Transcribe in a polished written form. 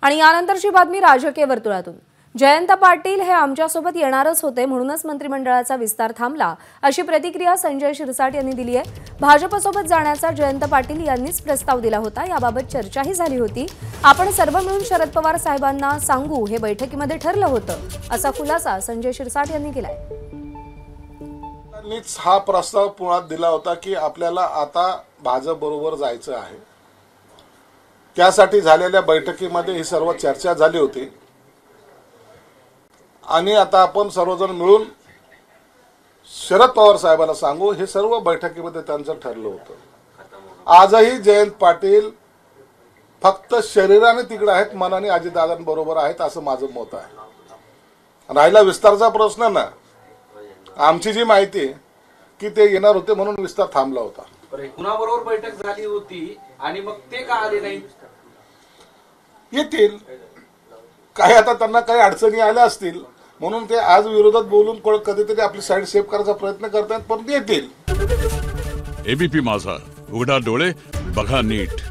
आणि यानंतरची बातमी राजकीय वर्तुळातून। जयंत पाटील हे आमच्यासोबत येणारच होते, म्हणूनच मंत्रिमंडळाचा विस्तार थांबला, अशी प्रतिक्रिया संजय शिरसाट यांनी दिली आहे। भाजपसोबत जाण्याचा जयंत पाटील यांनीच प्रस्ताव दिला होता, याबाबत चर्चाही झाली होती। आपण सर्व मिळून शरद पवार साहेबांना सांगू, हे बैठकीमध्ये ठरलं होतं, असा खुलासा संजय शिरसाट यांनी केलाय। हा प्रस्ताव पुण्यात दिला होता की आपल्याला आता भाजप बरोबर जायचं आहे। त्यासाठी झालेल्या बैठकीमध्ये ही सर्व चर्चा झाली होती आणि आता आपण सर्वजण मिळून शरद पवार साहेबांना सांगू, हे सर्व बैठकीमध्ये त्यांचं ठरलं होतं। आजही जयंत पाटील फक्त शरीराने तिकडे आहेत, मनाने अजितदादांबरोबर आहेत, असं माझं मत आहे। राहिला विस्ताराचा प्रश्न ना, आमची जी माहिती की ते येणार होते म्हणून विस्तार थांबला होता। कुणाबरोबर बैठक झाली होती आणि मग ते का आले नाही? येतील, काही आता त्यांना काही अडचणी आल्या असतील म्हणून ते आज विरोधात बोलून कधीतरी आपली साईड सेव्ह करायचा प्रयत्न करतात, पण येतील। एबीपी माझा, उघडा डोळे बघा नीट।